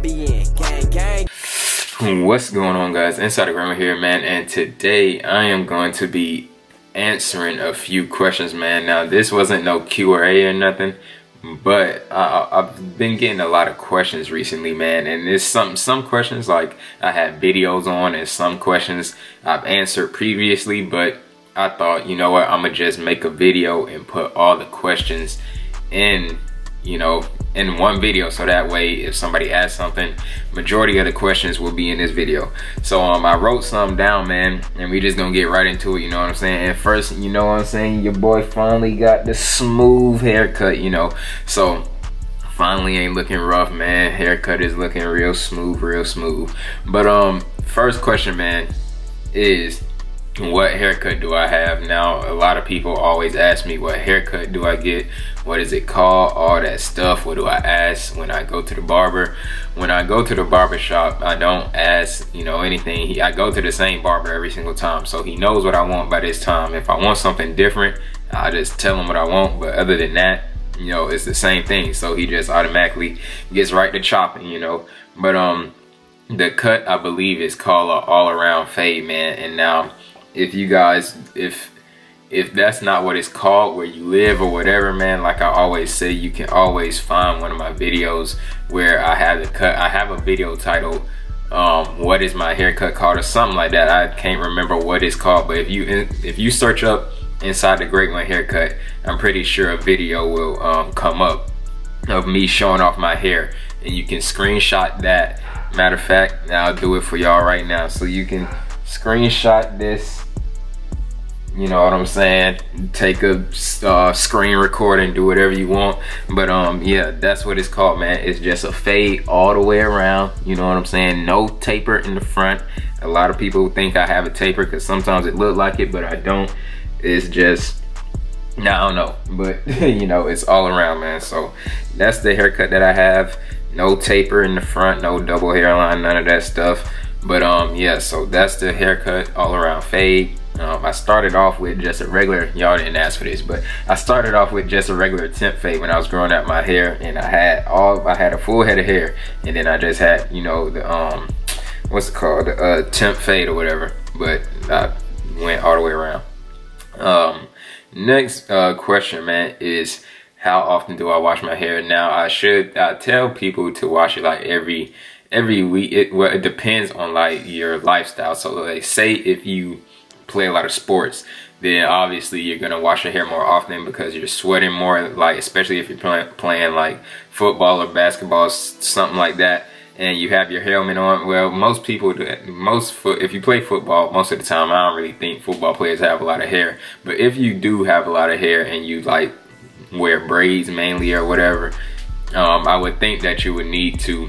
Guardian, gang, gang. What's going on, guys? Insider Grammar here, man, and today I am going to be answering a few questions, man. Now, this wasn't no Q&A or nothing, but I've been getting a lot of questions recently, man, and there's some questions like I had videos on, and some questions I've answered previously, but I thought, you know what, I'm gonna just make a video and put all the questions in, you know, in one video, so that way if somebody asks something, majority of the questions will be in this video. So I wrote some down, man, and we just gonna get right into it, you know what I'm saying? And first, you know what I'm saying, your boy finally got the smooth haircut, you know, so finally ain't looking rough, man. Haircut is looking real smooth. But first question, man, is what haircut do I have? Now, a lot of people always ask me, what haircut do I get? What is it called? All that stuff. What do I ask when I go to the barber? When I go to the barber shop, I don't ask, you know, anything. I go to the same barber every single time, so he knows what I want by this time. If I want something different, I just tell him what I want, but other than that, you know, it's the same thing, so he just automatically gets right to chopping, you know. But the cut, I believe, is called an all-around fade, man. And now, if you guys, if that's not what it's called where you live or whatever, man, like I always say, you can always find one of my videos where I have the cut. I have a video titled what is my haircut called, or something like that. I can't remember what it's called, but if you search up Inside the Great One Haircut, I'm pretty sure a video will come up of me showing off my hair, and you can screenshot that. Matter of fact, I'll do it for y'all right now, so you can screenshot this, you know what I'm saying, take a screen record and do whatever you want. But yeah, that's what it's called, man. It's just a fade all the way around, you know what I'm saying, no taper in the front. A lot of people think I have a taper because sometimes it look like it, but I don't. It's just, I don't know, but you know, it's all around, man. So that's the haircut that I have. No taper in the front, no double hairline, none of that stuff. But yeah, so that's the haircut, all around fade. I started off with just a regular, y'all didn't ask for this, but I started off with just a regular temp fade when I was growing out my hair, and I had a full head of hair, and then I just had, you know, the what's it called, the temp fade or whatever, but I went all the way around. Next question, man, is how often do I wash my hair? Now, I tell people to wash it like every week. It depends on like your lifestyle. So like, say if you play a lot of sports, then obviously you're gonna wash your hair more often because you're sweating more, like especially if you're playing like football or basketball, something like that, and you have your helmet on. Well, most people do. If you play football, most of the time, I don't really think football players have a lot of hair. But if you do have a lot of hair and you like wear braids mainly or whatever, I would think that you would need to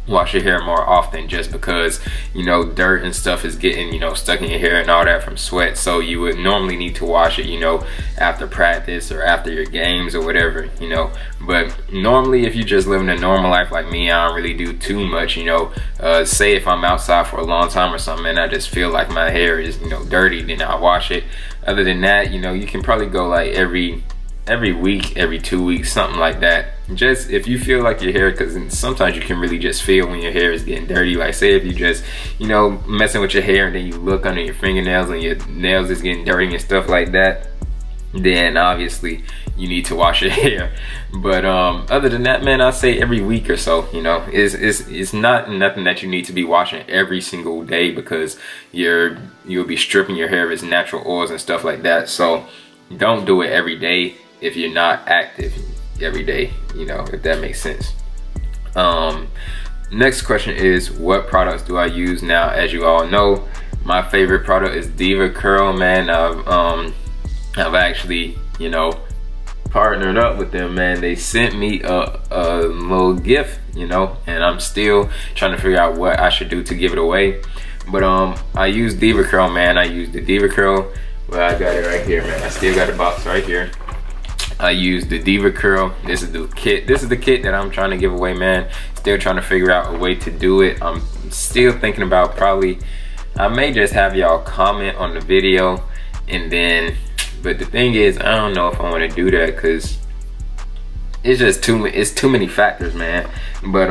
wash your hair more often, just because, you know, dirt and stuff is getting, you know, stuck in your hair and all that from sweat. So you would normally need to wash it, you know, after practice or after your games or whatever, you know. But normally, if you're just living a normal life like me, I don't really do too much, you know. Say if I'm outside for a long time or something and I just feel like my hair is, you know, dirty, then I wash it. Other than that, you know, you can probably go like every week, every 2 weeks, something like that. Just if you feel like your hair, because sometimes you can really just feel when your hair is getting dirty. Like say if you just, you know, messing with your hair and then you look under your fingernails and your nails is getting dirty and stuff like that, then obviously you need to wash your hair. But other than that, man, I say every week or so, you know. It's not nothing that you need to be washing every single day, because you'll be stripping your hair of its natural oils and stuff like that. So don't do it every day if you're not active every day, you know, if that makes sense. Next question is, what products do I use? Now, as you all know, my favorite product is DevaCurl, man. I've actually, you know, partnered up with them, man. They sent me a little gift, you know, and I'm still trying to figure out what I should do to give it away. But I use DevaCurl, man. I use the DevaCurl. Well, I got it right here, man. I still got the box right here. I use the DevaCurl. This is the kit. This is the kit that I'm trying to give away, man. Still trying to figure out a way to do it. I'm still thinking about, probably I may just have y'all comment on the video, and then, but the thing is, I don't know if I want to do that, because it's just too many factors, man. But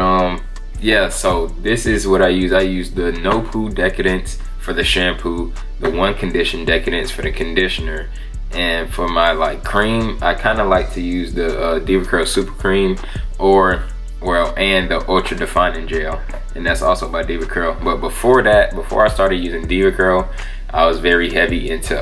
yeah, so this is what I use. I use the No Poo Decadence for the shampoo, the One Condition Decadence for the conditioner, and for my like cream, I kind of like to use the DevaCurl Super Cream, and the Ultra Defining Gel, and that's also by DevaCurl. But before that, before I started using DevaCurl, I was very heavy into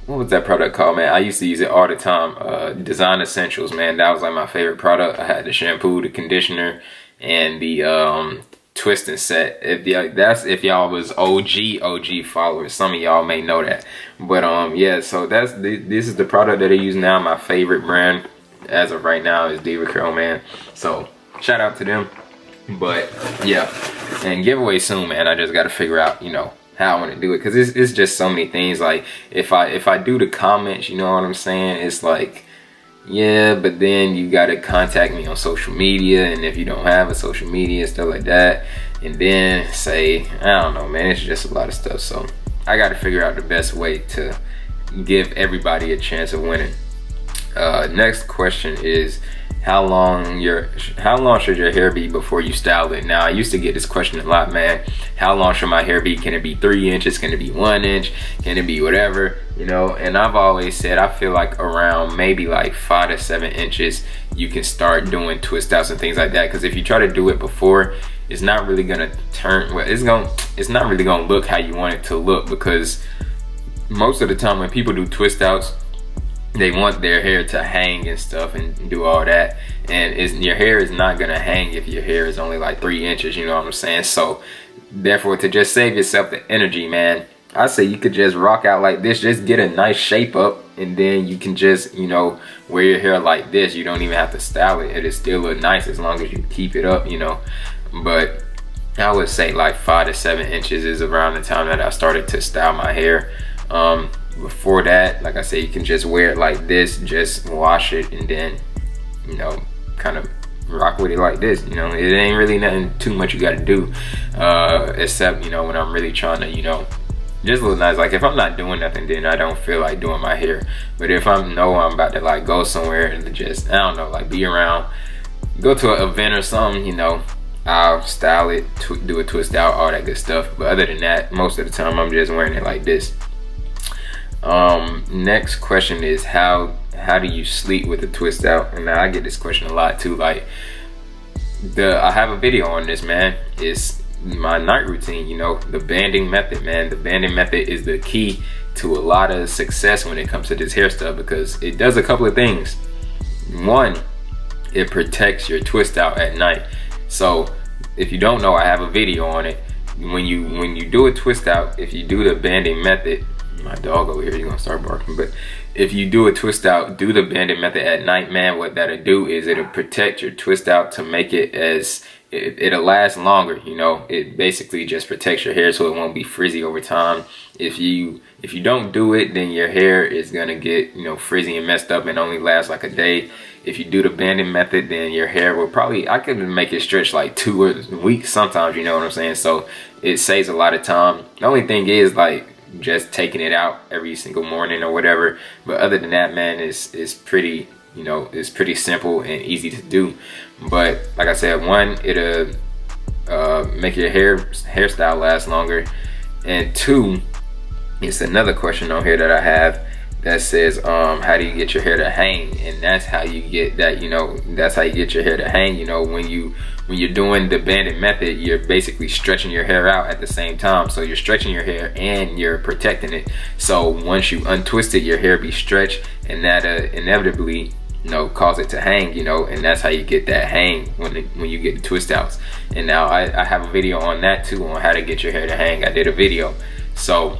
what was that product called, man? I used to use it all the time. Design Essentials, man. That was like my favorite product. I had the shampoo, the conditioner, and the twisting set. If y'all was OG followers, some of y'all may know that. But yeah, so this is the product that I use now. My favorite brand as of right now is DevaCurl, man. So shout out to them. But yeah, and giveaway soon, man. I just got to figure out, you know, how I want to do it, because it's just so many things. Like if I do the comments, you know what I'm saying, it's like, yeah, but then you got to contact me on social media, and if you don't have a social media, stuff like that, and then say, I don't know, man, it's just a lot of stuff. So I got to figure out the best way to give everybody a chance of winning. Next question is, how long should your hair be before you style it? Now, I used to get this question a lot, man. How long should my hair be? Can it be 3 inches? Can it be 1 inch? Can it be whatever? You know, and I've always said, I feel like around maybe like 5 to 7 inches, you can start doing twist outs and things like that. Because if you try to do it before, it's not really gonna turn, well, it's not really gonna look how you want it to look, because most of the time when people do twist outs, they want their hair to hang and stuff and do all that, and your hair is not gonna hang if your hair is only like 3 inches, you know what I'm saying? So therefore, to just save yourself the energy, man, I say you could just rock out like this. Just get a nice shape up, and then you can just, you know, wear your hair like this. You don't even have to style it. It'll still look nice as long as you keep it up, you know. But I would say like 5 to 7 inches is around the time that I started to style my hair. Before that, like I said, you can just wear it like this, just wash it, and then, you know, kind of rock with it like this. You know, it ain't really nothing too much you got to do, except, you know, when I'm really trying to, you know, just look nice. Like if I'm not doing nothing, then I don't feel like doing my hair. But if I know I'm about to like go somewhere and just, I don't know, like be around, go to an event or something, you know, I'll style it, do a twist out, all that good stuff. But other than that, most of the time I'm just wearing it like this. Next question is, how do you sleep with a twist out? And now I get this question a lot too. Like I have a video on this, man. It's my night routine, you know, the banding method, man. The banding method is the key to a lot of success when it comes to this hairstyle, because it does a couple of things. One, it protects your twist out at night. So if you don't know, I have a video on it. When you do a twist out, if you do the banding method, my dog over here, he's gonna start barking, but if you do a twist out, do the banding method at night, man, what that'll do is it'll protect your twist out to make it it'll last longer. You know, it basically just protects your hair so it won't be frizzy over time. If you don't do it, then your hair is gonna get, you know, frizzy and messed up and only last like a day. If you do the banding method, then your hair will probably, I could make it stretch like 2 weeks sometimes, you know what I'm saying? So it saves a lot of time. The only thing is like just taking it out every single morning or whatever. But other than that, man, it's pretty, you know, it's pretty simple and easy to do. But like I said, one, it'll make your hairstyle last longer, and two, it's another question on here that I have that says, how do you get your hair to hang? And that's how you get that, you know, that's how you get your hair to hang. You know, when you're doing the banding method, you're basically stretching your hair out at the same time. So you're stretching your hair and you're protecting it. So once you untwist it, your hair be stretched, and that inevitably, you know, cause it to hang, you know, and that's how you get that hang when you get the twist outs. And now I have a video on that too, on how to get your hair to hang. I did a video. So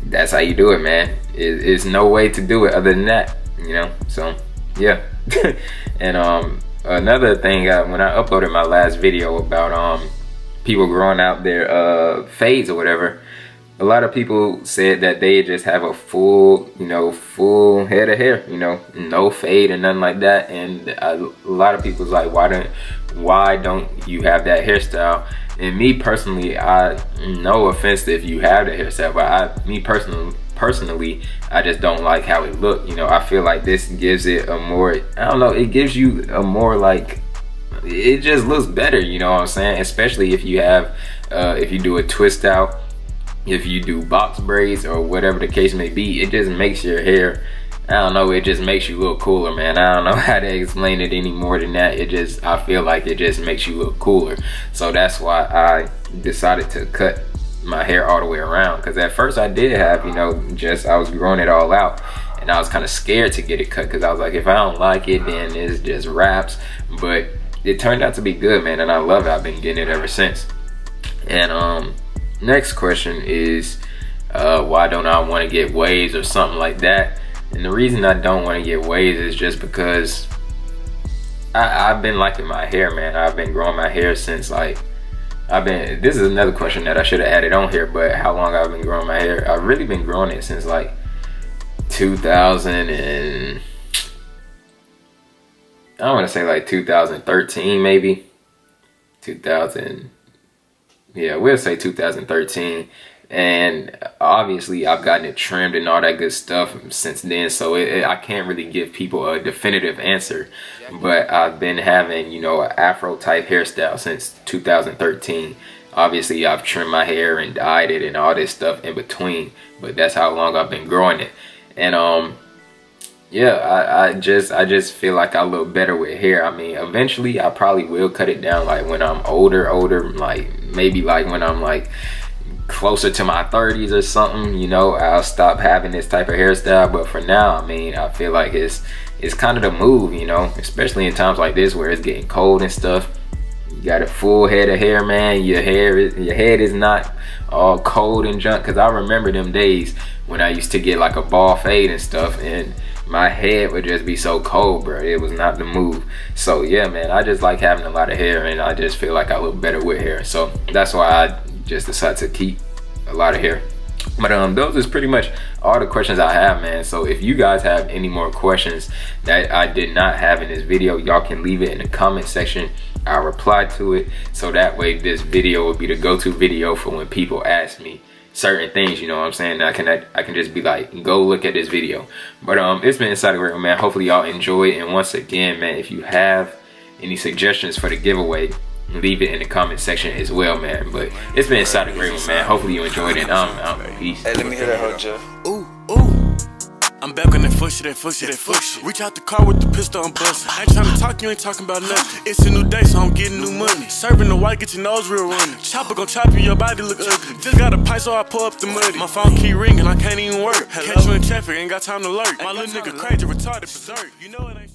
that's how you do it, man. It's no way to do it other than that, you know. So yeah. And another thing, when I uploaded my last video about people growing out their fades or whatever, a lot of people said that they just have a full, you know, full head of hair, you know, no fade and nothing like that. And a lot of people's like, why don't you have that hairstyle? And me personally, no offense if you have the hairstyle, but me personally, I just don't like how it looked. You know, I feel like this gives it a more, I don't know, it gives you a more like, it just looks better, you know what I'm saying? Especially if you have, if you do a twist out, if you do box braids or whatever the case may be, it just makes your hair, I don't know, it just makes you look cooler, man. I don't know how to explain it any more than that. It just, I feel like it just makes you look cooler. So that's why I decided to cut my hair all the way around. Because at first I did have, you know, just, I was growing it all out. And I was kind of scared to get it cut because I was like, if I don't like it, then it's just wraps. But it turned out to be good, man. And I love it. I've been getting it ever since. And next question is, why don't I want to get waves or something like that? And the reason I don't want to get waves is just because I've been liking my hair, man. I've been growing my hair since like, this is another question that I should have added on here, but how long I've been growing my hair. I've really been growing it since like 2000 and, I don't want to say like 2013 maybe. 2000, yeah, we'll say 2013. And obviously I've gotten it trimmed and all that good stuff since then, so I can't really give people a definitive answer. But I've been having, you know, an afro type hairstyle since 2013. Obviously I've trimmed my hair and dyed it and all this stuff in between, but that's how long I've been growing it. And yeah, I just feel like I look better with hair. I mean, eventually I probably will cut it down, like when I'm older, like maybe like when I'm like closer to my 30s or something, you know, I'll stop having this type of hairstyle. But for now, I mean, I feel like it's kind of the move, you know, especially in times like this where it's getting cold and stuff. You got a full head of hair, man. Your head is not all cold and junk. Because I remember them days when I used to get like a ball fade and stuff, and my head would just be so cold, bro. It was not the move. So yeah, man, I just like having a lot of hair, and I just feel like I look better with hair. So that's why I just decided to keep a lot of hair. But those is pretty much all the questions I have, man. So if you guys have any more questions that I did not have in this video, y'all can leave it in the comment section. I'll reply to it, so that way this video will be the go-to video for when people ask me certain things, you know what I'm saying? I can just be like, go look at this video. But it's been Inside the Great One, man. Hopefully y'all enjoy it. And once again, man, if you have any suggestions for the giveaway, leave it in the comment section as well, man. But it's been Inside the Great One, man. Hopefully you enjoyed it. Peace. Hey, let me hear that whole Jeff. Ooh, ooh. I'm back on that fuck shit, that fuck shit, that fuck shit. Reach out the car with the pistol, I'm bustin'. I ain't tryna talk, you ain't talking about nothing. It's a new day, so I'm getting new money. Serving the white, get your nose real running. Chopper gon' chop you, your body look ugly. Just got a pipe, so I pull up the muddy. My phone keep ringing, I can't even work. Catch you in traffic, ain't got time to lurk. My little nigga crazy, retarded, berserk. You know it ain't